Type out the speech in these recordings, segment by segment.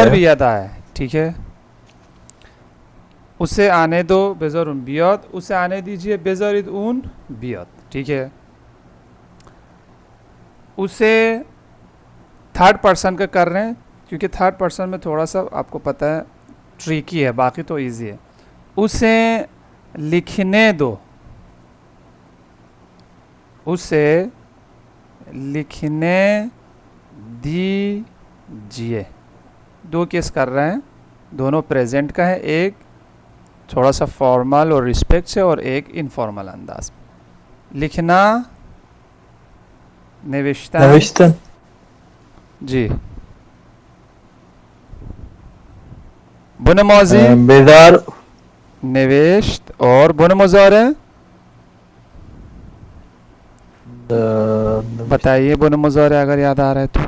Number भी याद आया, ठीक है। उसे आने दो बेजर उन बियत, उसे आने दीजिए बेजरिद उन बियत, ठीक है। उसे थर्ड पर्सन का कर रहे हैं क्योंकि थर्ड पर्सन में थोड़ा सा आपको पता है ट्रिकी है, बाकी तो इजी है। उसे लिखने दो, उसे लिखने दीजिए। दो केस कर रहे हैं, दोनों प्रेजेंट का है, एक थोड़ा सा फॉर्मल और रिस्पेक्ट से और एक इनफॉर्मल अंदाज में। लिखना नविश्तन नविश्तन जी। बुन मौजी बेदार नविश्त और बुन मुजारे बताइए बुन मुजारे अगर याद आ रहा है तो।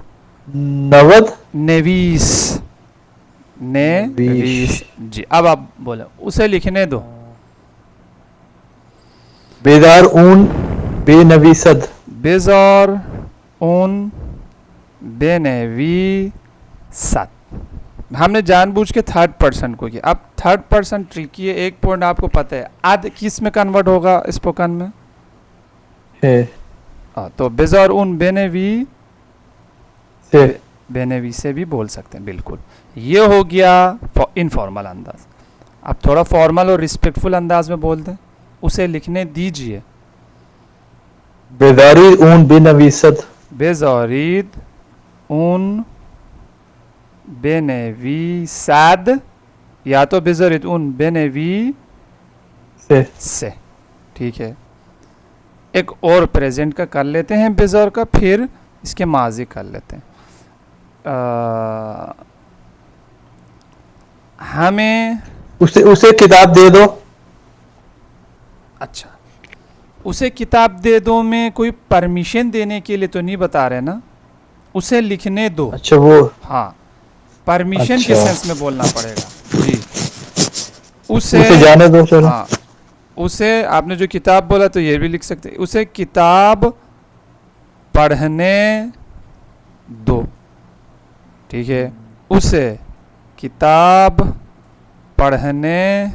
नवद नेवीस नवीश नेवीस जी। अब आप बोले उसे लिखने दो। बेदार ऊन बेनवीसद बेजार उन बेनेवी सत। हमने जानबूझ के थर्ड पर्सन को किया। अब थर्ड पर्सन ट्रिकी है, एक पॉइंट आपको पता है आद किस में कन्वर्ट होगा स्पोकन में है तो बेजार उन बेनेवी से बेनेवी से भी बोल सकते हैं, बिल्कुल। ये हो गया इनफॉर्मल अंदाज। अब थोड़ा फॉर्मल और रिस्पेक्टफुल अंदाज में बोल दें, उसे लिखने दीजिए। बेदारी ऊन बेनवीसद बेजारिद उन बेनेवी साद, या तो बेजारिद उन बेनेवी से, ठीक है। एक और प्रेजेंट का कर लेते हैं बेजार का, फिर इसके माजी कर लेते हैं। हमें उसे किताब दे दो। अच्छा, उसे किताब दे दो में कोई परमिशन देने के लिए तो नहीं बता रहे ना, उसे लिखने दो। अच्छा वो हाँ, परमिशन अच्छा। के सेंस में बोलना पड़ेगा जी। उसे जाने दो चलो। हाँ, उसे आपने जो किताब बोला तो ये भी लिख सकते, उसे किताब पढ़ने दो, ठीक है। उसे किताब पढ़ने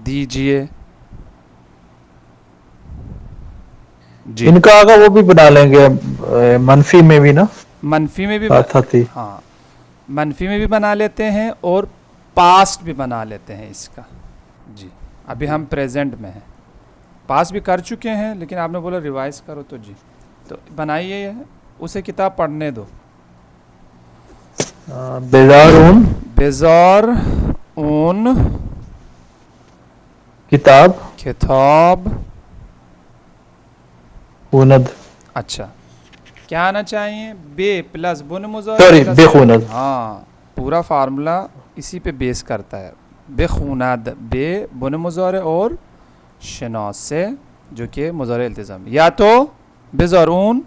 दीजिए जी। इनका अगर वो भी बना लेंगे मनफी में भी ना, मनफी में भी बात आती। हाँ, मनफी में भी बना लेते हैं और पास्ट भी बना लेते हैं इसका जी। अभी हम प्रेजेंट में हैं, पास्ट भी कर चुके हैं लेकिन आपने बोला रिवाइज करो तो जी, तो बनाइए है उसे किताब पढ़ने दो। बेजार उन बेजार उन किताब किताब उनद। अच्छा, क्या आना चाहिए? बे प्लस बुन मुज़ारे सॉरी प्लस बेखुनद। हाँ, पूरा फार्मूला इसी पे बेस करता है। बेखुनद, बे बुन मुज़ारे और शनास से जो कि मुज़ारे इल्तिज़ाम, या तो बेज़ारून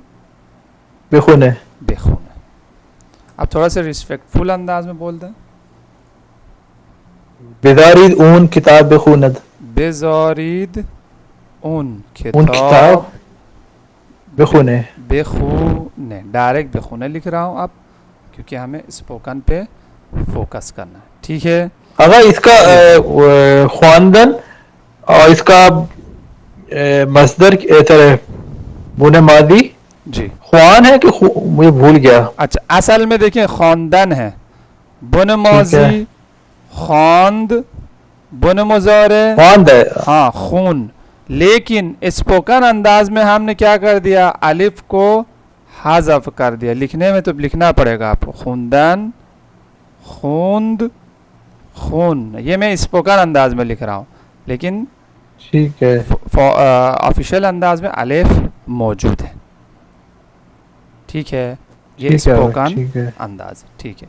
बेखुने बेखुन। अब थोड़ा सा रिस्पेक्टफुल अंदाज में बोल दें। बेदारी ऊन किताब बेखुनद। बेजारिद उन उन किताब किताब बेखुने। बेखुने, डायरेक्ट बेखुने लिख रहा हूँ अब क्योंकि हमें स्पोकन पे फोकस करना है, ठीक है। अगर इसका ख्वानदन और इसका मसदर तरह बुने मादी जी ख्वान है कि मुझे भूल गया। अच्छा, असल में देखिए खानदान है, बुन ठीक है मौजी खान्द, बुन मुज़ारे ख्वान है। हाँ खून। लेकिन स्पोकन अंदाज में हमने क्या कर दिया, अलिफ को हाज़फ कर दिया। लिखने में तो लिखना पड़ेगा आपको खूनदान खूंद खून, ये मैं स्पोकन अंदाज में लिख रहा हूँ, लेकिन ठीक है ऑफिशियल अंदाज में अलिफ मौजूद है, ठीक है। ये स्पोकन अंदाज, ठीक है।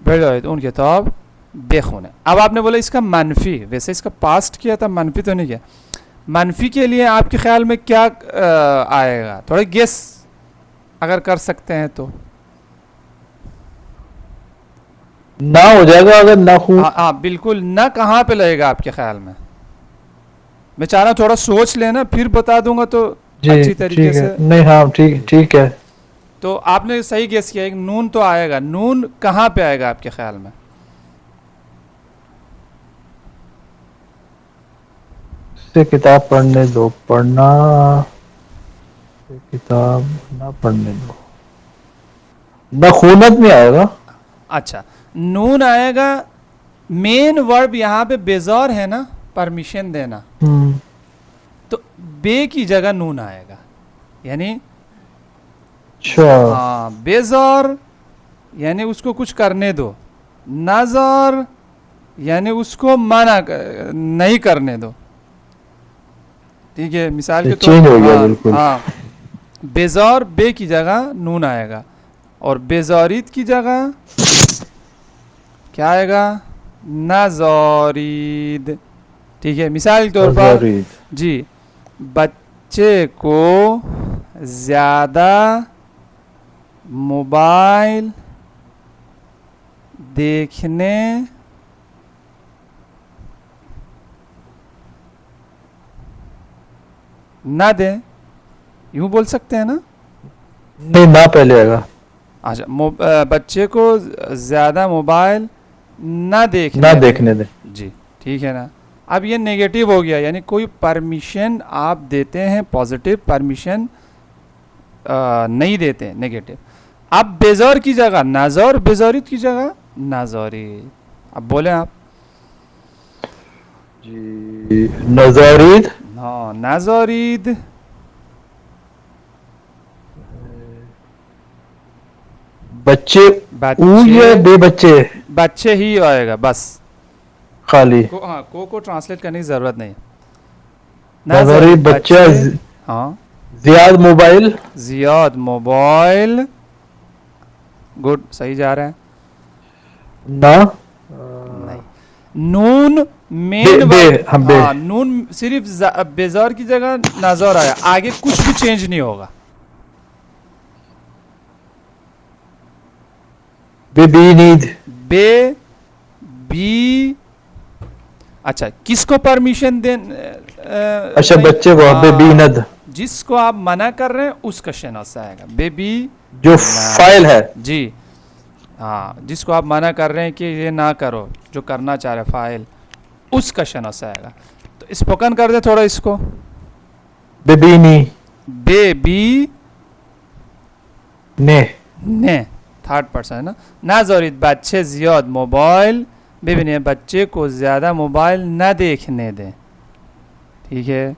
बेजारिद उन किताब बेखुने। अब आपने बोला इसका मनफी, वैसे इसका पास्ट किया था, मनफी तो नहीं किया। मनफी के लिए आपके ख्याल में क्या आएगा, थोड़ा गेस अगर कर सकते हैं तो। ना हो जाएगा अगर ना हो। हाँ बिल्कुल, ना कहाँ पे लगेगा आपके ख्याल में? मैं चाह रहा हूँ थोड़ा सोच लेना, फिर बता दूंगा तो अच्छी तरीके से। नहीं हाँ ठीक ठीक है। तो आपने सही गेस किया, एक नून तो आएगा। नून कहाँ पे आएगा आपके ख्याल में? से किताब पढ़ने दो, पढ़ना, से किताब ना पढ़ने दो, नखूनत में आएगा। अच्छा, नून आएगा। मेन वर्ब यहाँ पे बेजौर है ना, परमिशन देना, तो बे की जगह नून आएगा। यानी अच्छा, हाँ, बेजौर यानी उसको कुछ करने दो, नाजौर यानी उसको मना नहीं करने दो। ठीक है, मिसाल के तौर चेंज हो गया हाँ बिल्कुल। हाँ, बेजौर बे की जगह नून आएगा, और बेजौरीत की जगह क्या आएगा? नाजौरीद। ठीक है, मिसाल के तौर पर अज़ारीद। जी, बच्चे को ज़्यादा मोबाइल देखने ना दें, यूँ बोल सकते हैं ना? नहीं, ना पहले आएगा। अच्छा, बच्चे को ज़्यादा मोबाइल ना ना देखने देखने दे। जी, ठीक है ना। अब ये नेगेटिव हो गया, यानी कोई परमिशन आप देते हैं, पॉजिटिव परमिशन नहीं देते, नेगेटिव। अब बेजौर की जगह नाजौर, बेजौरित की जगह नाजौरी। अब बोले आप। जी, नज़ारीद। हाँ, नाजौरीद। बच्चे, ऊ या बच्चे, बे बच्चे, बच्चे ही आएगा बस। खाली। हाँ, को ट्रांसलेट करने की ज़रूरत नहीं। नज़ारीद बच्चा, हाँ, Ziyad mobile, Ziyad mobile. Good, सही जा रहा है। ना नहीं, नून मेन बे, हाँ बे। हाँ, नून सिर्फ बेजौर की जगह नाजौर आया, आगे कुछ भी चेंज नहीं होगा। बे बी नीद। बे बी। अच्छा, किसको परमिशन दे? अच्छा, बच्चे को बे बी नद, जिसको आप मना कर रहे हैं उसका शनासा आएगा, बेबी जो फाइल है। जी, हाँ, जिसको आप मना कर रहे हैं कि ये ना करो, जो करना चाह रहे फाइल, उसका शनासा आएगा। तो स्पोकन कर दे थोड़ा इसको। बेबीनी, बेबी ने, थर्ड पर्सन है ना। नाजौरीद बच्चे जियाद मोबाइल, बेबी बच्चे को ज़्यादा मोबाइल ना देखने दें। ठीक है,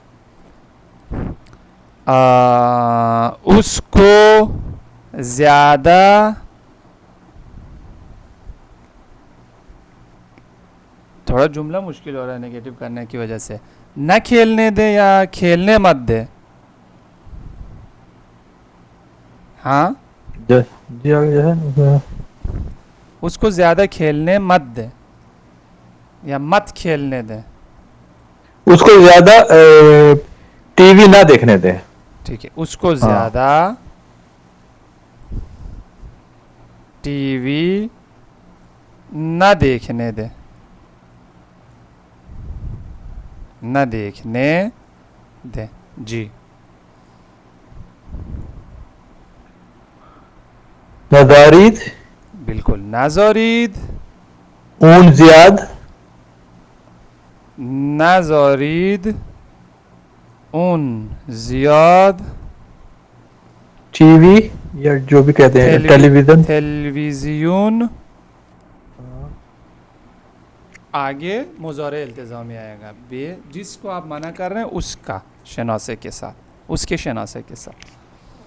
उसको ज़्यादा थोड़ा जुमला मुश्किल हो रहा है नेगेटिव करने की वजह से। न खेलने दे या खेलने मत दे। हाँ, जी आगे जो है, उसको ज़्यादा खेलने मत दे या मत खेलने दे। उसको ज्यादा टीवी ना देखने दे। ठीक है, उसको ज़्यादा टीवी न देखने दे, न देखने दे। जी, नज़ारीद, बिल्कुल, नाजौरीद। ऊन जियाद, नाजौरीद उन जियाद। टीवी या जो भी कहते हैं, टेलीविजन, टेलीविज़न। आगे मुज़ारे इल्तिज़ामी आएगा, बे जिसको आप मना कर रहे हैं उसका शनासे के साथ, उसके शनासे के साथ।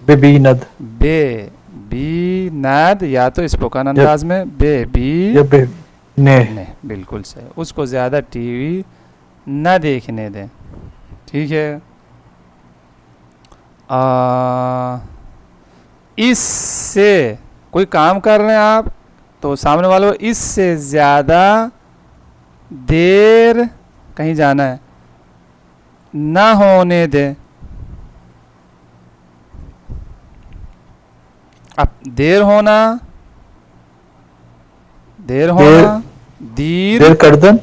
बेबीनद, बे बी नाद, या तो स्पोकन अंदाज में बे बी या बे ने, बिल्कुल सही। उसको ज़्यादा टीवी न देखने दें। ठीक है, इससे कोई काम कर रहे हैं आप, तो सामने वाले को इससे ज़्यादा देर कहीं जाना है ना होने दें। अब देर होना, देर करदन।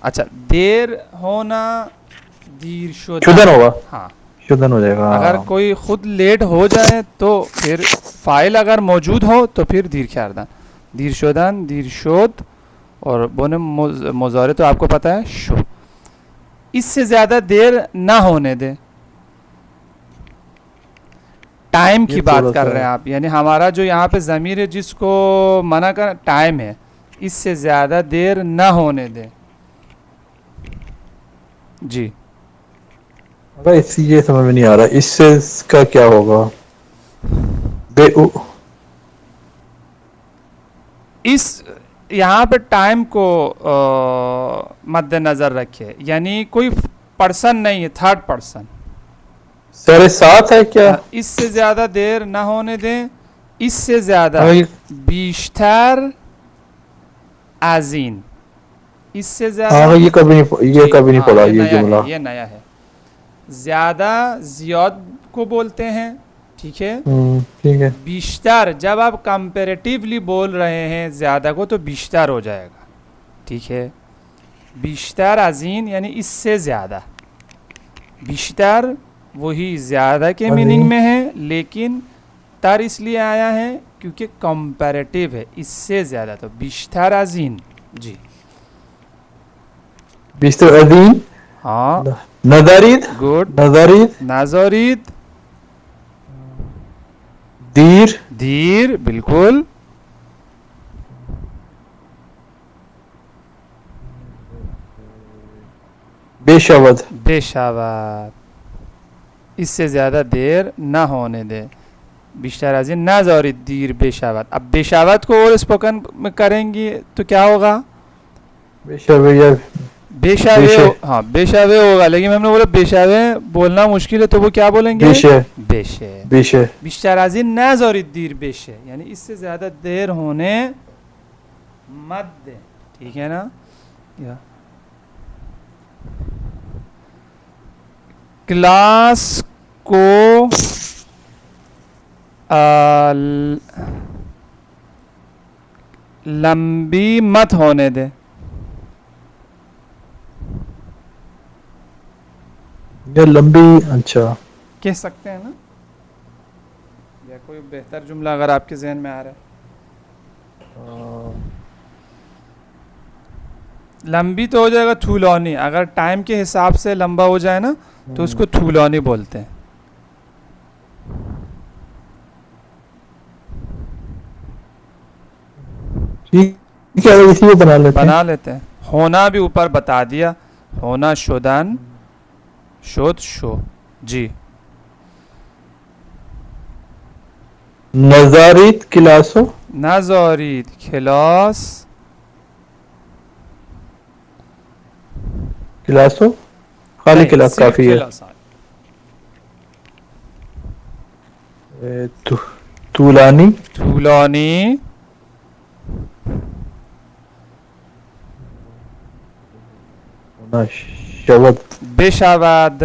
अच्छा, देर होना दीर शुदन होगा, हाँ, शुदन हो जाएगा। अगर कोई खुद लेट हो जाए तो फिर फाइल अगर मौजूद हो तो फिर दीर ख्यारदान, दीर शोदान, दीर शोद, और बोने मुजारे तो आपको पता है शो। इससे ज़्यादा देर ना होने दें, टाइम की बात कर रहे हैं आप, यानी हमारा जो यहाँ पे ज़मीर है जिसको मना कर टाइम है, इससे ज़्यादा देर ना होने दें। जी अगर इससे ये समझ में नहीं आ रहा, इससे इसका क्या होगा? इस यहाँ पे टाइम को मद्देनज़र रखे, यानी कोई पर्सन नहीं है, थर्ड पर्सन। सारे साथ है क्या? इससे ज़्यादा देर ना होने दें, इससे ज़्यादा, हाँ, बीशतर आजीन, इससे हाँ ज़्यादा। ये कभी नहीं पढ़ा ये ये नया जुमला। है, ये नया है। ज़्यादा ज़ियाद को बोलते हैं, ठीक है। ठीक है। बीशतर जब आप कंपेरेटिवली बोल रहे हैं ज़्यादा को तो बीशतर हो जाएगा, ठीक है। बीशतर अजीन यानी इससे ज़्यादा, बीशतर वही ज़्यादा के मीनिंग में है, लेकिन तर इसलिए आया है क्योंकि कंपैरेटिव है, इससे ज़्यादा, तो बीशतर अजीन। जी बिस्तर अजीन। हाँ, नज़ारीद। गुड, नज़ारीद। नाजरीद, दीर। दीर, बिल्कुल। बेशवद। बेशावत, इससे ज़्यादा देर ना होने दे, बिश्तर अजीन नाजरीद दीर बेशावत। अब बेशावत को और स्पोकन में करेंगे तो क्या होगा? बेशवे या बेशावे, हाँ बेशावे होगा, लेकिन हमने बोला बेशावे बोलना मुश्किल है, तो वो क्या बोलेंगे? बेशे। बेशे। बेशे। बिश्तर अजीन नाजरीद दीर बेशे, यानी इससे ज़्यादा देर होने मत दे, ठीक है ना। या क्लास को लंबी मत होने दे, या लंबी, अच्छा कह सकते हैं ना, या कोई बेहतर जुमला अगर आपके जहन में आ रहा है। लंबी तो हो जाएगा थूलौनी, अगर टाइम के हिसाब से लंबा हो जाए ना तो उसको थूलौनी बोलते हैं। ठीक है, इसी को बना लेते हैं। होना भी ऊपर बता दिया, होना शोदान, शोध शो। जी नज़ारीद क्लासो। नाजरीद खिलास, क्लासो खाली क्लास काफी है। तूलानी। थूलौनी, शवद। बेशावाद,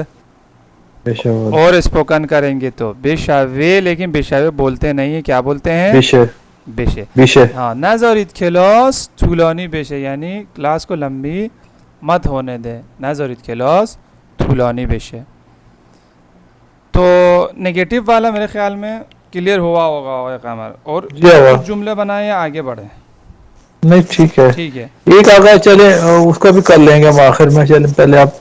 बेशवद। और स्पोकन करेंगे तो बेशावे, लेकिन बेशावे बोलते नहीं है, क्या बोलते हैं? बेशे। बेशे। बेशे। हाँ, नाजरीद खिलास थूलौनी बेशे, यानी क्लास को लंबी मत होने दे, नाजरीद खिलास थूलौनी बेशे। तो नेगेटिव वाला मेरे ख्याल में क्लियर हुआ होगा कमर, और कुछ जुमले बनाए या आगे बढ़े? नहीं ठीक है, ठीक है, एक आगे चले उसका भी कर लेंगे हम आखिर में। चले पहले आप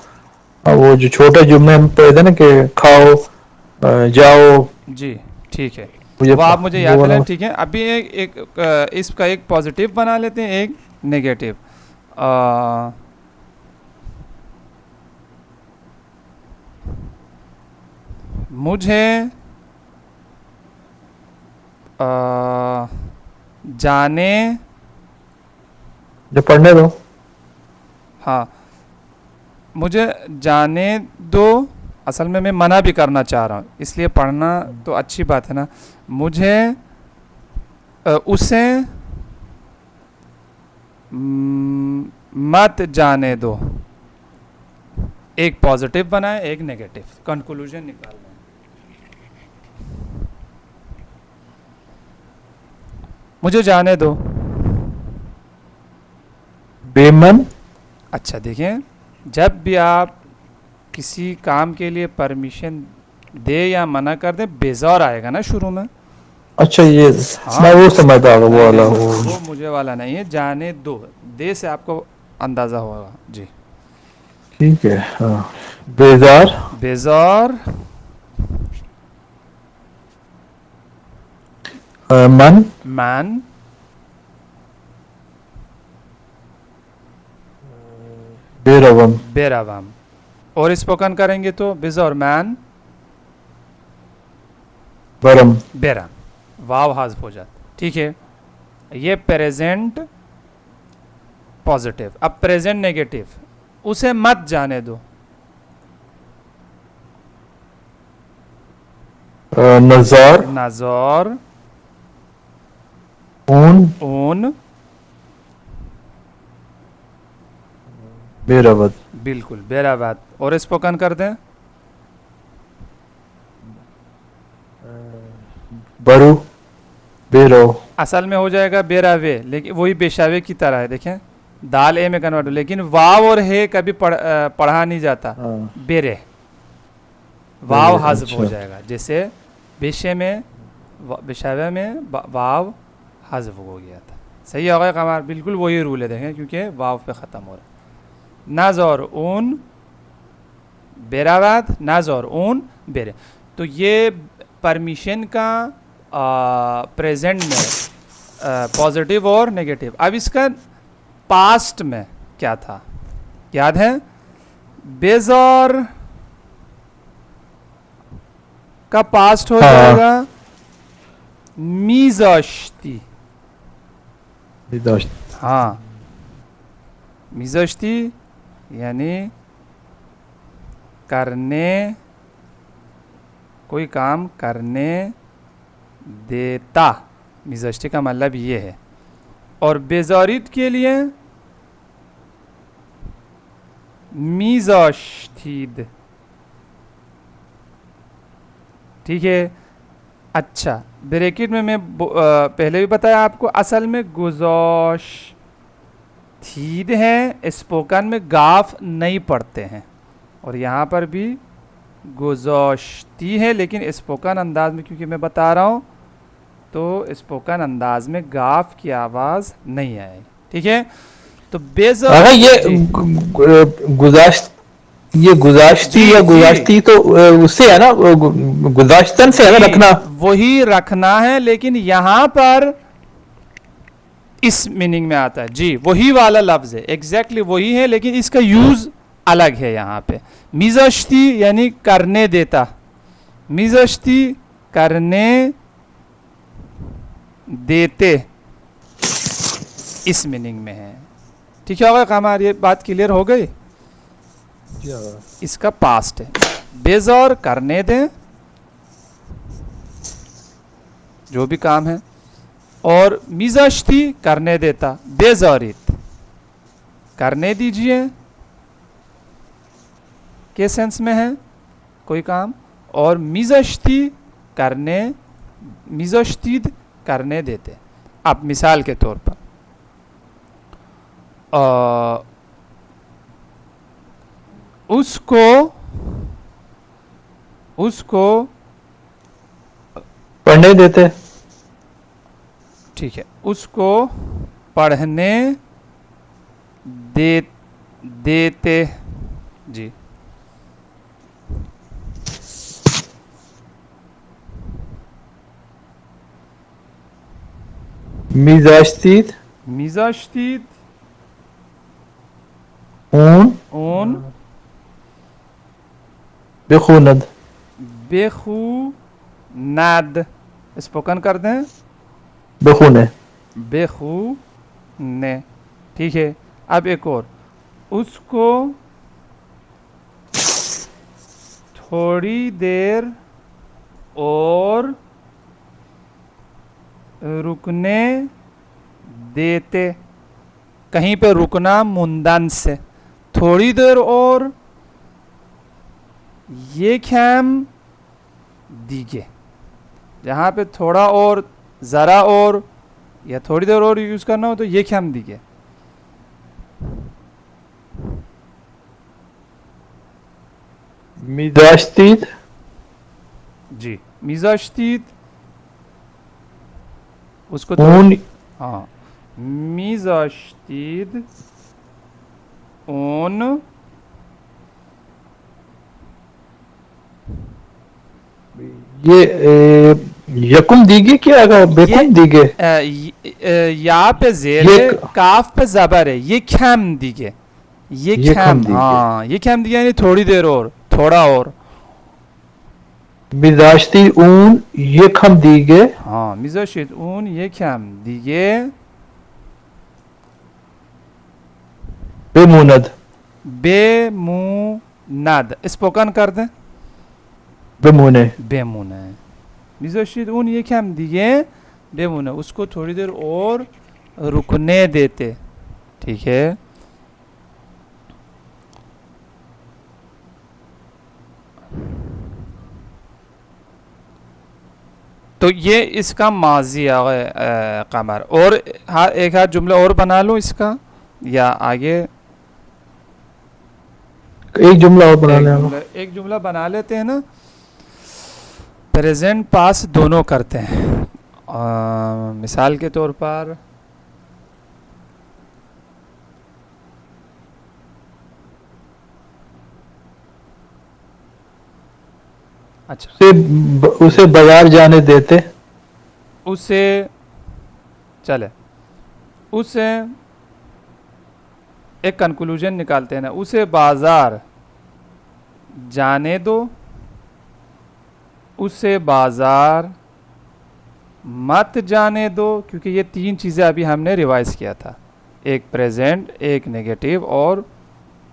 वो जो छोटे जुमले हम पढ़े थे ना कि खाओ, जाओ। जी ठीक है, वो आप मुझे याद दिलाएं, ठीक है। अभी एक इसका एक पॉजिटिव बना लेते हैं, एक नेगेटिव। मुझे जाने, जो पढ़ने दो। हाँ, मुझे जाने दो, असल में मैं मना भी करना चाह रहा हूँ, इसलिए पढ़ना तो अच्छी बात है ना। मुझे उसे मत जाने दो, एक पॉजिटिव बनाए, एक नेगेटिव, कंक्लूजन निकालना है। मुझे जाने दो, बेमन। अच्छा देखें, जब भी आप किसी काम के लिए परमिशन दे या मना कर दें, बेज़ौर आएगा ना शुरू में, अच्छा ये हाँ मैं वो समझ आ गया, वो नहीं वाला नहीं वो। वो मुझे वाला नहीं है, जाने दो, दे से आपको अंदाजा होगा जी। ठीक है हाँ। बेजार। बेजार, मन। मैन, बेरवम। बेरावाम। और स्पोकन करेंगे तो बेजार मैन, बरम। बेरा, वाव हाज़फ हो जाता, ठीक है। ये प्रेजेंट पॉजिटिव। अब प्रेजेंट नेगेटिव, उसे मत जाने दो। नजार। नजर, ऊन। ऊन, बेरवत। बिल्कुल बेराबाद। और स्पोकन कर दें, बरू। बेरो। असल में हो जाएगा बेरावे, लेकिन वही बेशावे की तरह है, देखें दाल ए में कन्वर्ट हो, लेकिन वाव और हे कभी पढ़ा नहीं जाता। हाँ। बेरे, वाव बेरे हाज़फ हो अच्छा। जाएगा, जैसे बेशे में बेशावे में वाव हाज़फ हो गया था। सही होगा कमार, बिल्कुल वही रूल है, देखें क्योंकि वाव पे ख़त्म हो रहा है। नाजर ऊन बेराबाद, नाजर ऊन बेरे। तो ये परमिशन का प्रेजेंट में पॉजिटिव और नेगेटिव। अब इसका पास्ट में क्या था, याद है? बेजर का पास्ट हो हाँ। जाएगा मीज़ाश्ती। बेदाश्त। हाँ, मीज़ाश्ती यानी करने, कोई काम करने देता, मीज़ाश्ती का मतलब ये है। और बेजारित के लिए मीज़ाश्तीद, ठीक है। अच्छा, ब्रैकेट में मैं पहले भी बताया आपको, असल में गुज़ाश्तीद है, स्पोकन में गाफ नहीं पढ़ते हैं। और यहाँ पर भी गुज़ाश्ती है, लेकिन स्पोकन अंदाज में क्योंकि मैं बता रहा हूँ, तो स्पोकन अंदाज में गाफ की आवाज़ नहीं आएगी, ठीक है। तो अगर ये जी गुजाश्त, ये गुजाश्ती जी या जी गुजाश्ती तो उससे है ना, गुजाश्तन से है ना, जी रखना। वही रखना है, लेकिन यहाँ पर इस मीनिंग में आता है जी, वही वाला लफ्ज़ है, एग्जैक्टली वही है, लेकिन इसका यूज़ अलग है यहाँ पे। मिज़श्ती यानी करने देता, मिज़श्ती करने देते, इस मीनिंग में है, ठीक है। होगा कमार, ये बात क्लियर हो गई। इसका पास्ट है, बेजौर करने दें जो भी काम है, और मिज़श्ती करने देता, बेजौरित करने दीजिए के सेंस में है कोई काम, और मिज़श्ती करने, मिज़श्तीद करने देते। अब मिसाल के तौर पर उसको पढ़ने देते। ठीक है, उसको पढ़ने दे देते जी। मिजाश्तीत। मिज़ाश्तीद ऊन। ऊन बेखुनद। बेखू नाद, स्पोकन कर दें बेखुने। बेखू ने, ठीक है। अब एक और, उसको थोड़ी देर और रुकने देते, कहीं पे रुकना मुंदन से, थोड़ी देर और ये ख्याम दीजिए, जहाँ पे थोड़ा और, ज़रा और या थोड़ी देर और यूज़ करना हो तो ये ख्याम दीजिए। मिजाश्तीत। जी, मिज़ाश्तीद उसको ऊन हाँ, मिज़ाश्तीद ऊन ये यकुम दीगे क्या आगा बेकुम दीगे या पे जेर ये है, काफ पे जबर है, ये खैम दिगे, ये ये खैम, खम दीगे हाँ ये खैम दिगे यानी थोड़ी देर और, थोड़ा और, मिजाजती ऊन ये खम दीगे हाँ मिज़ाश्तीद ऊन ये खैम दिगे बेमुनद बेमुनद, स्पोकन कर दें, बेमुने बेमुने, मिज़ाश्तीद ऊन ये खैम दिगे बेमुने, उसको थोड़ी देर और रुकने देते, ठीक है। तो ये इसका माजी आ गए कमर। और हाँ एक हाथ जुमला और बना लो इसका, या आगे एक जुमला और बना लेंगे एक जुमला बना लेते हैं ना, प्रेजेंट पास दोनों करते हैं। मिसाल के तौर पर अच्छा, उसे बाजार जाने देते उसे चले, उसे एक कंक्लूजन निकालते हैं ना, उसे बाजार जाने दो, उसे बाजार मत जाने दो, क्योंकि ये तीन चीज़ें अभी हमने रिवाइज किया था, एक प्रेजेंट, एक नेगेटिव और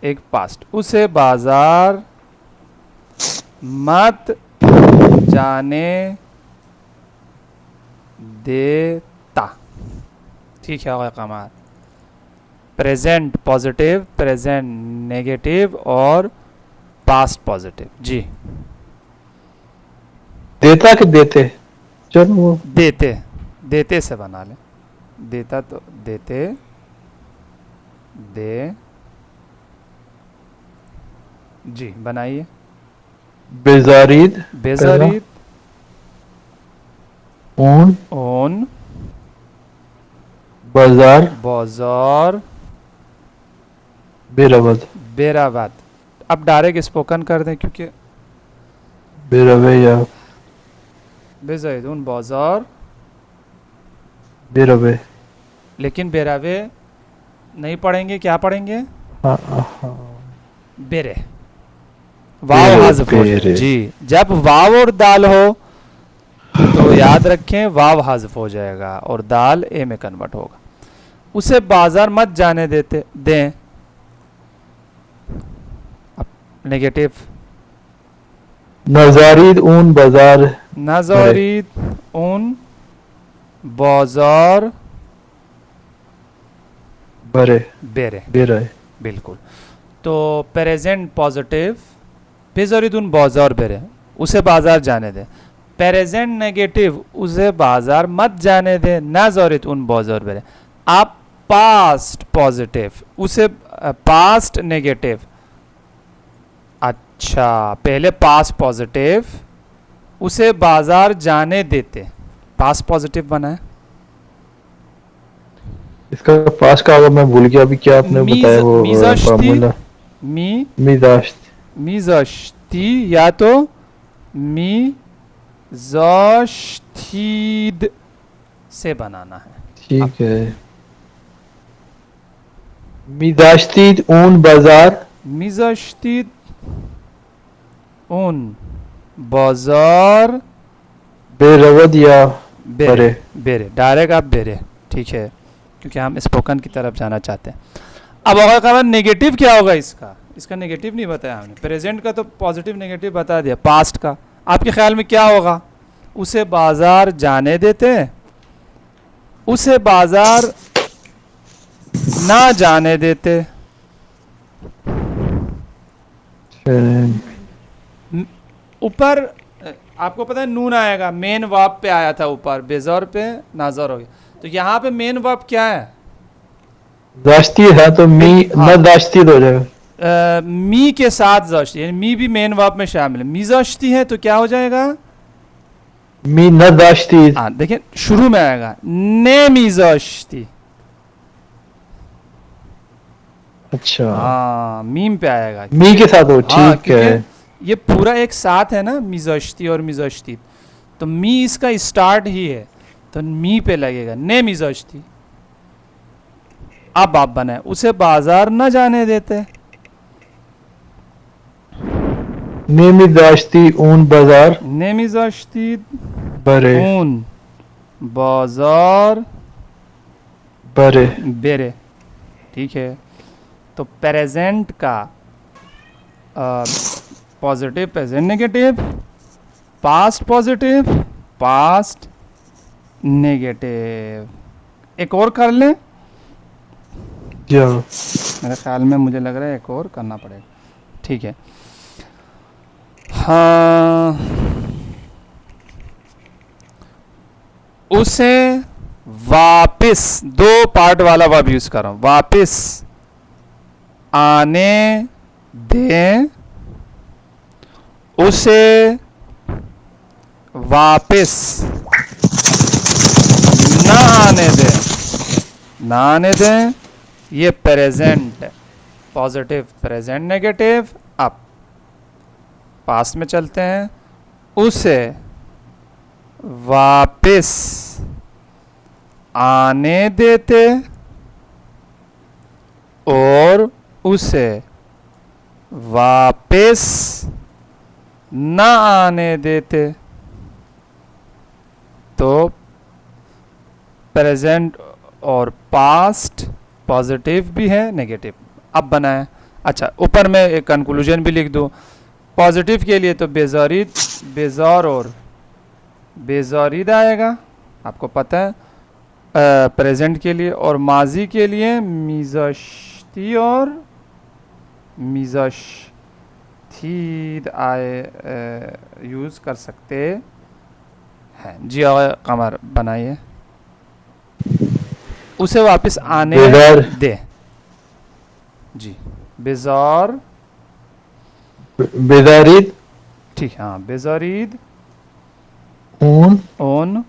एक पास्ट। उसे बाजार मत जाने देता, ठीक है कमाल। प्रेजेंट पॉजिटिव, प्रेजेंट नेगेटिव और पास्ट पॉजिटिव। जी देता कि देते, चलो वो देते, देते से बना ले, देता तो देते, दे, जी बनाइए। बेजारीद बेजारीद ऊन ओन बाजार बाजार बेरवद बेराबाद। अब डायरेक्ट स्पोकन कर दें, क्योंकि बेरवे या बेजाइदून बाजार, बेरवे लेकिन बेरावे नहीं पढ़ेंगे, क्या पढ़ेंगे? हाँ हाँ बेरे, वाव हाज़िफ हो जाए। जी जब वाव और दाल हो तो याद रखें वाव हाज़िफ हो जाएगा और दाल ए में कन्वर्ट होगा। उसे बाजार मत जाने देते दें, नेगेटिव, नजारीद ऊन बाजार नज़ारीद उन बाजार बरे बेरे, बेरे बिल्कुल। तो प्रेजेंट पॉजिटिव, बेजारिद उन बाजार बेरे, उसे बाजार जाने दें। प्रेजेंट नेगेटिव, उसे बाजार मत जाने दें, नज़ारिद उन बाजार बेरे। आप पास्ट पॉजिटिव, उसे पास्ट नेगेटिव, अच्छा पहले पास्ट पॉजिटिव, उसे बाजार जाने देते, पास्ट पॉजिटिव बनाए। इसका पास का होगा, मैं भूल गया अभी क्या आपने बताया वो फार्मूला। मिजाश्त मिजाश्ती या तो मिजाश्तीद से बनाना है, ठीक है। मिजाश्तीद ऊन बाजार मिजाश्तीद उन बाजार बेरवद या बेरे, बेरे डायरेक्ट आप बेरे, ठीक है, क्योंकि हम स्पोकन की तरफ जाना चाहते हैं। अब अगर नेगेटिव क्या होगा इसका, इसका नेगेटिव नहीं बताया हमने। प्रेजेंट का तो पॉजिटिव नेगेटिव बता दिया, पास्ट का आपके ख्याल में क्या होगा? उसे बाजार जाने देते, उसे बाजार ना जाने देते। ऊपर आपको पता है नून आएगा, मेन वर्ब पे आया था ऊपर, बेजर पे नाजर हो गया, तो यहाँ पे मेन वर्ब क्या है? दाश्ती है, तो मी हाँ। न दाश्ती हो जाएगा। मी के साथ जश्ती, यानी मी भी मेन वर्ब में शामिल है। मिजाश्ती है तो क्या हो जाएगा? मी नदाश्ती। हाँ देखिए शुरू में आएगा नेमिज़ाश्ती। अच्छा, हाँ मीम पे आएगा मी के साथ हो, हाँ ठीक क्योंकि है। ये पूरा एक साथ है ना मिज़ाश्ती और मिज़ाश्ती, तो मी इसका स्टार्ट ही है तो मी पे लगेगा नेमिज़ाश्ती। अब आप बनाए उसे बाजार न जाने देते। नेमी दाश्ती ऊन बाजार नेमिज़ाश्ती बरे ऊन बाजार बरे। बेरे। ठीक है, तो प्रेजेंट का positive present negative, past positive past negative. एक और कर लें, जाओ। मेरे ख्याल में मुझे लग रहा है एक और करना पड़ेगा। ठीक है, हाँ उसे वापिस, दो पार्ट वाला वर्ब यूज कर रहा हूं, वापिस आने दें, उसे वापिस ना आने दें, ना आने दें। ये प्रेजेंट पॉजिटिव प्रेजेंट नेगेटिव। अब पास्ट में चलते हैं, उसे वापिस आने देते और उसे वापिस ना आने देते। तो प्रेजेंट और पास्ट पॉजिटिव भी है नेगेटिव। अब बनाएं। अच्छा ऊपर में एक कंक्लूजन भी लिख दूं। पॉजिटिव के लिए तो बेजारिद, बेजार और बेजारिद आएगा, आपको पता है। प्रेजेंट के लिए और माजी के लिए मिज़ाश्ती और मिज़ाश्तीद आए यूज़ कर सकते हैं। जी कमर बनाइए। उसे वापस आने बेदार दे। जी बेजार, बेदारीद ठीक है, हाँ बेजारिद ऊन ओन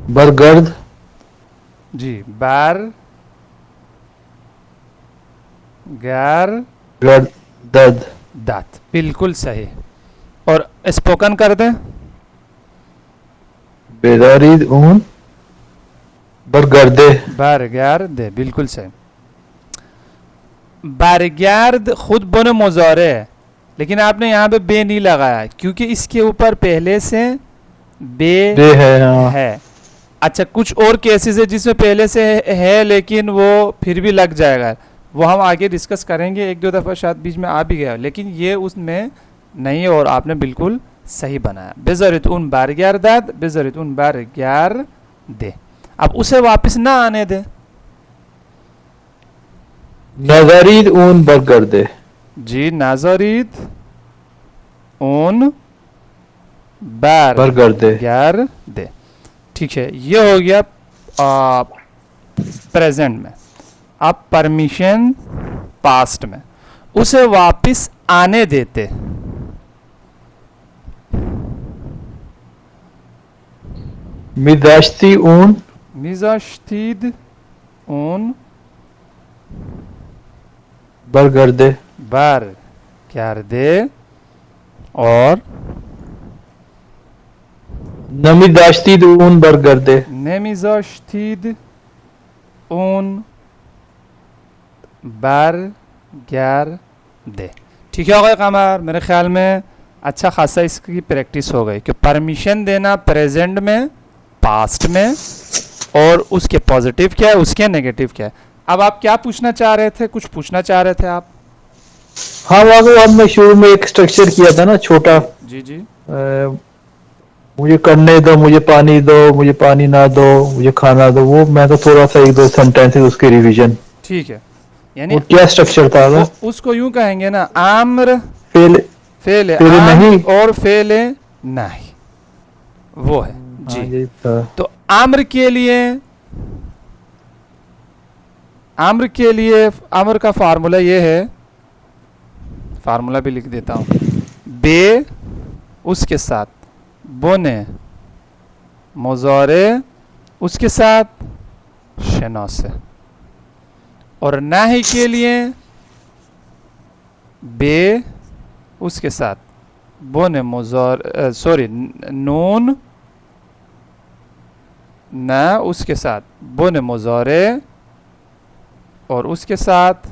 बरगर्द जी बैर गैर गर्द दद। दात, बिल्कुल सही। और स्पोकन कर दें। बेदारीद ऊन बरगर्दे बैरग्यार दे, बिल्कुल सही। बैरग्यार्द खुद बन मुजारे है, लेकिन आपने यहाँ पे बे नहीं लगाया क्योंकि इसके ऊपर पहले से बे दे है। हाँ, है। अच्छा कुछ और केसेस है जिसमें पहले से है लेकिन वो फिर भी लग जाएगा, वो हम आगे डिस्कस करेंगे। एक दो दफ़ा शायद बीच में आ भी गया, लेकिन ये उसमें नहीं है और आपने बिल्कुल सही बनाया। बेजरित उन बैरग्यार दाद, बेजरित उन बैरग्यार दे। अब उसे वापस ना आने दे। नजरीद ऊन बरगर्दे। जी नाजरीद उन बैर बरगर्दे ग्यार दे। ठीक है, ये हो गया प्रेजेंट में। अब परमिशन पास्ट में, उसे वापस आने देते। मिदाश्ती ऊन मिजाश्तीद उन बरगर्दे बार ग्यार दे और नमिदाश्ती ऊन बरगर्दे। नेमिजाश्तीद उन बार ग्यार दे। ठीक है कमर, मेरे ख्याल में अच्छा खासा इसकी प्रैक्टिस हो गई कि परमिशन देना प्रेजेंट में, पास्ट में, और उसके पॉजिटिव क्या है उसके नेगेटिव क्या है। अब आप क्या पूछना चाह रहे थे, कुछ पूछना चाह रहे थे आप? हाँ वाकई हमने शुरू में एक स्ट्रक्चर किया था ना छोटा। जी जी मुझे करने दो, मुझे पानी दो, मुझे पानी ना दो, मुझे खाना दो। वो मैं तो थोड़ा सा एक दो सेंटेंसेस उसके रिवीजन। ठीक है, यानी वो क्या स्ट्रक्चर था वो उसको यूं कहेंगे ना, आम्र फेल फेल फेल नहीं और फेल नहीं, वो है जी। हाँ ये था। तो आम्र के लिए, आम्र के लिए आम्र का फार्मूला ये है, फार्मूला भी लिख देता हूँ। बे उसके साथ, बोने मुज़ारे उसके साथ शनासे, और नाही के लिए बे उसके साथ, बोने मुज़ारे सॉरी नून न उसके साथ, बोने मुज़ारे और उसके साथ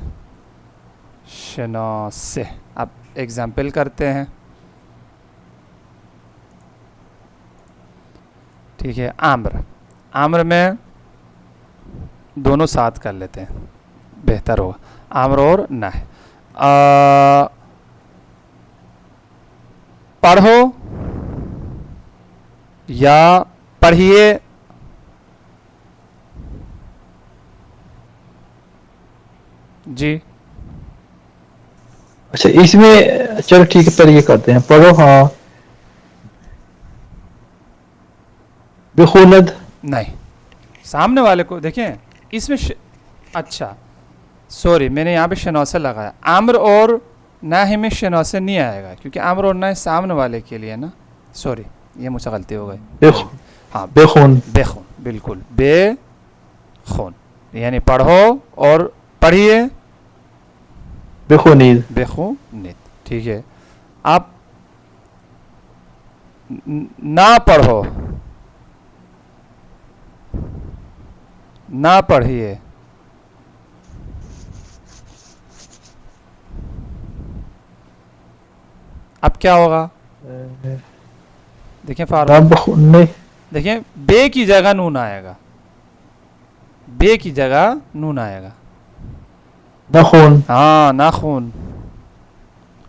शनासे। अब एग्जाम्पल करते हैं, ठीक है। आम्र, आम्र में दोनों साथ कर लेते हैं, बेहतर होगा, आम्र और नाह। पढ़ो या पढ़िए, जी। अच्छा, इसमें चलो ठीक है, पर ये करते हैं, पढ़ो, हाँ। बेखुलद, नहीं, सामने वाले को देखें इसमें अच्छा सॉरी, मैंने यहाँ पे शनौसे लगाया, आम्र और नाहि में शनौसे नहीं आएगा, क्योंकि आम्र और नाहि सामने वाले के लिए ना, सॉरी ये मुझसे गलती हो गई। हाँ, बेखून, बेखून, बिल्कुल, बेखून, यानी पढ़ो और पढ़िए, बेखुनीद, बेखूनीद, ठीक है। आप ना पढ़ो, ना पढ़िए, अब क्या होगा, देखिए फार्मूला, देखिए बे की जगह नून आएगा, बे की जगह नून आएगा, नखून, हाँ नाखून,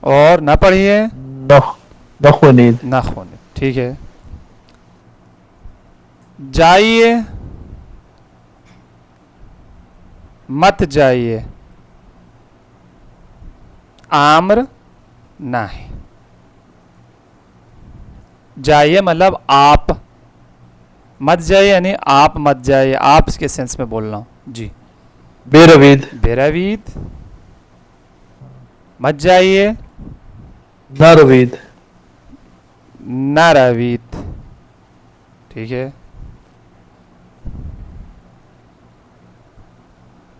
और ना पढ़िए नखुनीद, नाखून, ठीक है। जाइए मत जाइए, आम्र नाही, जाइए मतलब आप, मत जाइए यानी आप मत जाइए, आप इसके सेंस में बोल रहा हूँ, जी। बेरवीद, बेरवीद, मत जाइए, नारवीद, नारवीद, ठीक है।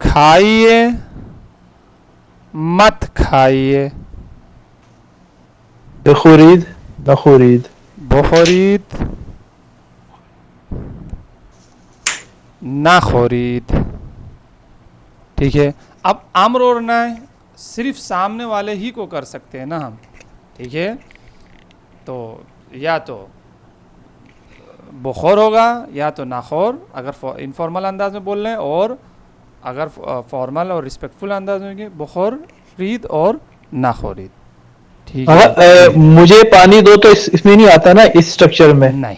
खाइए मत खाइए, बेखुरीद, नखुरीद, बखोरीद ना खोरीद, ठीक है। अब अम्र और नाय सिर्फ सामने वाले ही को कर सकते हैं ना हम, ठीक है। तो या तो बुखोर होगा या तो नाखोर, अगर इनफॉर्मल अंदाज में बोल रहे हैं, और अगर फॉर्मल और रिस्पेक्टफुल अंदाज में बुखोर रीद और नाखोरीद, ठीक है। मुझे पानी दो तो इसमें नहीं आता ना, इस स्ट्रक्चर में नहीं,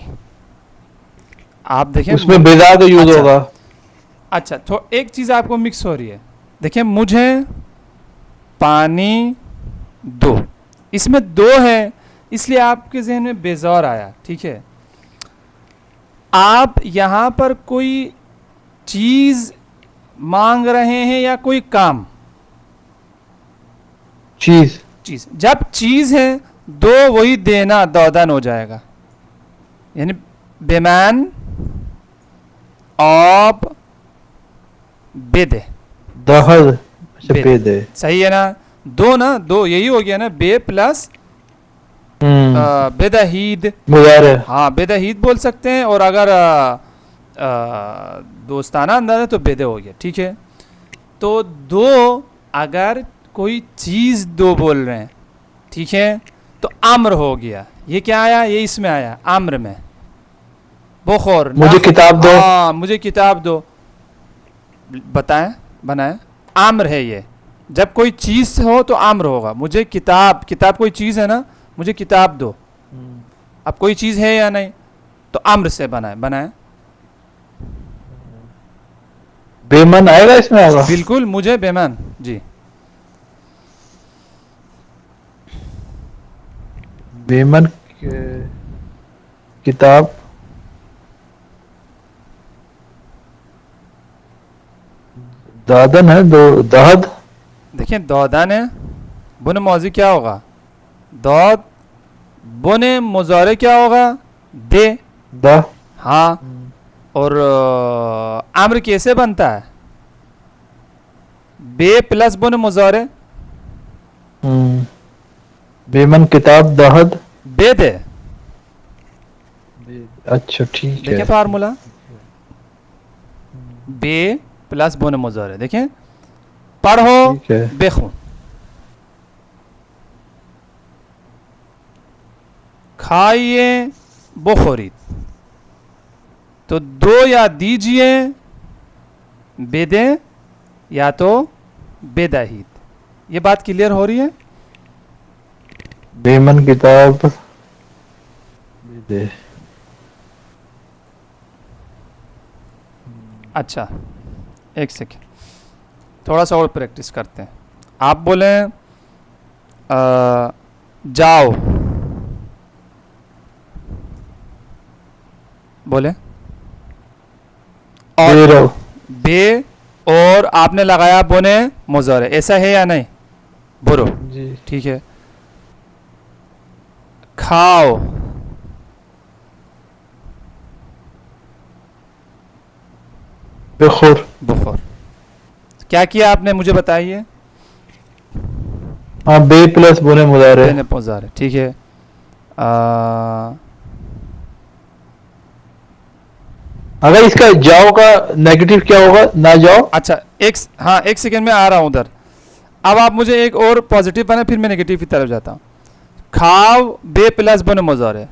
आप देखें उसमें बेजा का यूज होगा। अच्छा, तो एक चीज़ आपको मिक्स हो रही है, देखिए मुझे पानी दो, इसमें दो है इसलिए आपके जहन में बेजौर आया, ठीक है। आप यहां पर कोई चीज मांग रहे हैं या कोई काम, चीज, चीज, जब चीज है दो वही देना दौदन हो जाएगा, यानी बेमान आप बेदे, दहल, बेदे, सही है ना, दो ना, दो यही हो गया ना, बे प्लस बेदहीद, मुजारे, हाँ बेदहीद बोल सकते हैं, और अगर दोस्ताना अंदाज है तो बेदे हो गया, ठीक है। तो दो, अगर कोई चीज दो बोल रहे हैं, ठीक है, तो आम्र हो गया, ये क्या आया, ये इसमें आया आम्र में, बुखोर, मुझे किताब दो, हाँ मुझे किताब दो, बताएं बनाएं, आम्र है ये, जब कोई चीज हो तो आम्र होगा, मुझे किताब, किताब कोई चीज है ना, मुझे किताब दो, अब कोई चीज है या नहीं, तो आम्र से बनाए, बेमन आएगा इसमें, आएगा बिल्कुल, मुझे बेमान, जी। बेमन किताब, दादन है, दो दहद, देखिए दौदान है, बुने माजी क्या होगा? दौद। बुने मुजारे क्या होगा? दे। द। हाँ। और अम्र कैसे बनता है? बे प्लस बुने मुजारे। बेमन किताब दहद। बेद है। अच्छा ठीक है। देखें फार्मूला, बे प्लस बुने मुजारे, देखें। पढ़ो ठीक है। बेखूं। खाइए बखोरी। तो दो या दीजिए बेदे या तो बेदाहीद। ये बात क्लियर हो रही है? बेमन किताब दे। अच्छा, एक सेकेंड, थोड़ा सा और प्रैक्टिस करते हैं। आप बोले जाओ, बोले और बेरो। बे और आपने लगाया बोने मुजारे, ऐसा है या नहीं? बुरो, जी। ठीक है। खाओ, बेखुर। बुखर। क्या किया आपने, मुझे बताइए। हाँ, बे प्लस बुने मुजारे। बेने मुजारे, ठीक है। अगर इसका जाओ का नेगेटिव क्या होगा? ना जाओ। अच्छा, हाँ, एक सेकेंड में आ रहा हूं उधर। अब आप मुझे एक और पॉजिटिव बना, फिर मैं नेगेटिव की तरफ जाता हूँ। खाओ बे प्लस बने मुजारे,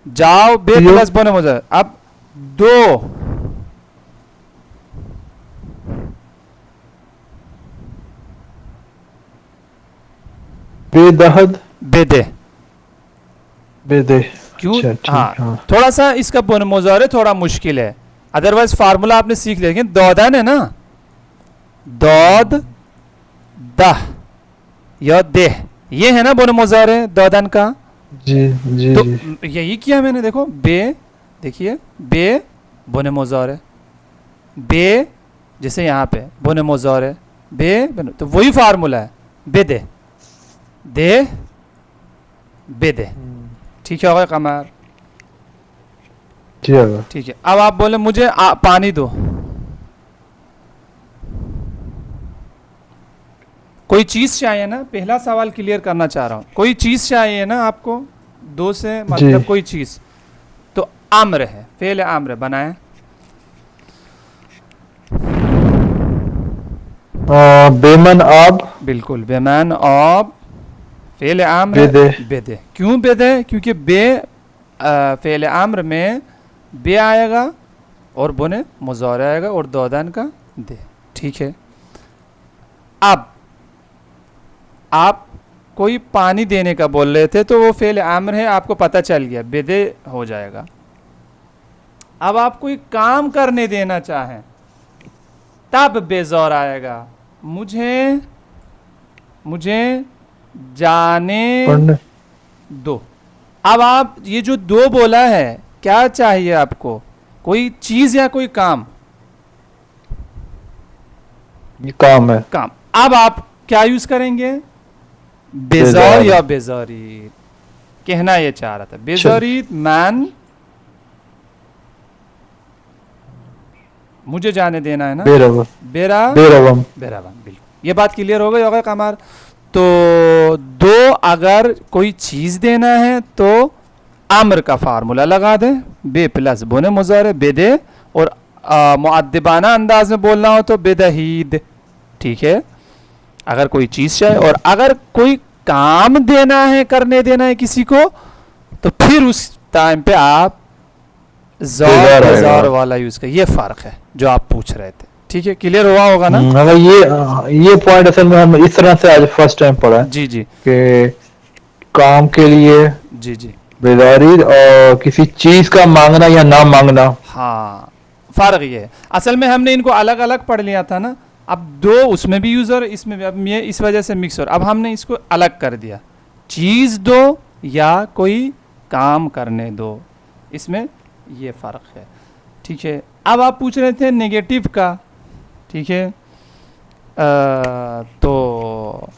जाओ बे पियो। प्लस बने मुजारे। अब दो, बेदहद। बेदे। बेदे। क्यों? अच्छा हाँ, ठीक। हाँ थोड़ा सा इसका बने मुजारे थोड़ा मुश्किल है, अदरवाइज फार्मूला आपने सीख लिया। लेकिन दौदान है ना, दौद दह या देह, ये है ना बने मुजारे दौदान का। जी जी तो जी। यही किया मैंने, देखो बे, देखिए बे बुने मुजारे, बे जैसे यहाँ पे बुने मुजारे, तो वही फार्मूला है, बेदे दे बेदे। ठीक है होगा कमार? जी होगा। ठीक है। अब आप बोले मुझे पानी दो। कोई चीज चाहिए ना, पहला सवाल क्लियर करना चाह रहा हूं। कोई चीज चाहिए ना आपको, दो से जी। मतलब कोई चीज, तो आम्र है, फेल आम्र बनाए। बेमन आब। बिल्कुल, बेमैन ऑब, फेल आम्र बेदे। बेदे। क्यों बेदे? क्योंकि फेल आम्र में बे आएगा और बुने मुजारे आएगा और दौदान का दे। ठीक है। अब आप कोई पानी देने का बोल रहे थे, तो वो फेल आम्र है, आपको पता चल गया, बेदे हो जाएगा। अब आप कोई काम करने देना चाहें, तब बेजौर आएगा। मुझे जाने पढ़ने। दो। अब आप ये जो दो बोला है, क्या चाहिए आपको? कोई चीज या कोई काम? ये काम है। काम। अब आप क्या यूज करेंगे? बेजौर बेजार। या बेजौरी। कहना ये चाह रहा था, बेजौरी मैन, मुझे जाने देना है ना, बेरवम। बेरा बेरवम। बेरावन। बिल्कुल, ये बात क्लियर हो गई होगा कमार? तो दो, अगर कोई चीज देना है तो आम्र का फार्मूला लगा दें, बे प्लस बुने मुजारे बेदे, और मुअद्दिबाना अंदाज में बोलना हो तो बेदहीद। ठीक है। अगर कोई चीज चाहिए और अगर कोई काम देना है, करने देना है किसी को, तो फिर उस टाइम पे आप बेजार ज़ौर आएगा। बेजार वाला यूज कर। ये फर्क है जो आप पूछ रहे थे। ठीक है, क्लियर हुआ होगा ना? अगर ये पॉइंट असल में हम इस तरह से आज फर्स्ट टाइम पढ़ा है जी जी कि काम के लिए जी जी। बेदारी और किसी चीज का मांगना या ना मांगना। हाँ, फर्क ये है। असल में हमने इनको अलग अलग पढ़ लिया था ना, अब दो उसमें भी यूज और इसमें भी, अब ये इस वजह से मिक्स हो रहा। अब हमने इसको अलग कर दिया, चीज दो या कोई काम करने दो, इसमें ये फर्क है। ठीक है। अब आप पूछ रहे थे नेगेटिव का। ठीक है। तो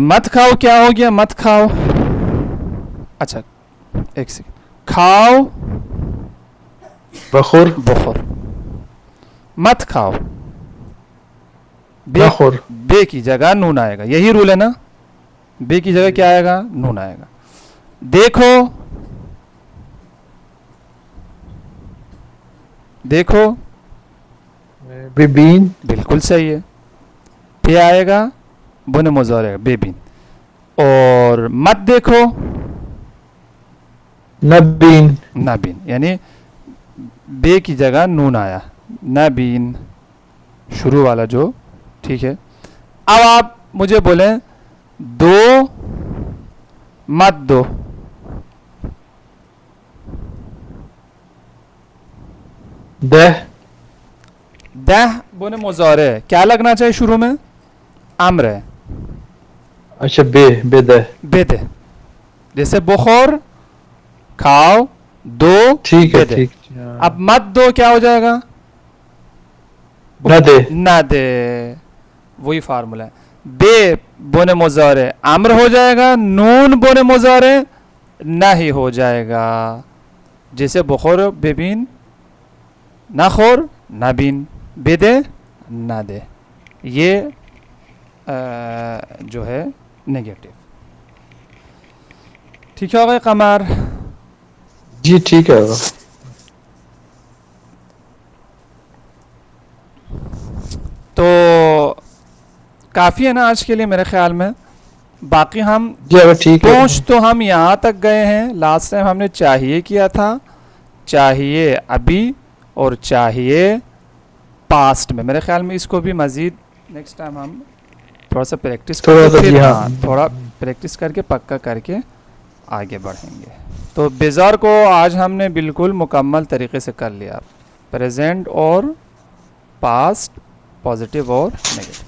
मत खाओ क्या हो गया? मत खाओ। अच्छा एक सेकंड, खाओ बखुर बखुर, मत खाओ बखुर। बे की जगह नून आएगा, यही रूल है ना? बे की जगह क्या आएगा? नून आएगा। देखो, देखो बेबीन बिल्कुल सही है। पे आएगा बुने मुज़ारे बेबिन। और मत देखो नबीन नाबिन, यानी बे की जगह नून आया, नाबिन शुरू वाला जो, ठीक है। अब आप मुझे बोलें दो मत दो, दह दह बुने मुज़ारे क्या लगना चाहिए शुरू में? अम्र है, अच्छा बेदह बेदे। जैसे बुखोर खाओ, दो ठीक है बेदे। ठीक। अब मत दो क्या हो जाएगा? न दे ना दे, वही फार्मूला है। बे बोने मुज़ारे अम्र हो जाएगा, नून बोने मुज़ारे नहीं हो जाएगा। जैसे बुखोर बेबीन, नाखोर नाबीन, बेदे ना दे, ये जो है नेगेटिव। ठीक है कमर? जी ठीक है। तो काफ़ी है ना आज के लिए मेरे ख्याल में। बाकी हम जी अब ठीक है। पहुँच तो हम यहाँ तक गए हैं। लास्ट टाइम हमने चाहिए किया था, चाहिए अभी और चाहिए पास्ट में। मेरे ख्याल में इसको भी मज़ीद नेक्स्ट टाइम हम थोड़ा सा प्रैक्टिस थोड़ा करके सा, फिर जी हाँ। हाँ थोड़ा प्रैक्टिस करके पक्का करके आगे बढ़ेंगे। तो बेजार को आज हमने बिल्कुल मुकम्मल तरीके से कर लिया, प्रेजेंट और पास्ट, पॉजिटिव और नेगेटिव।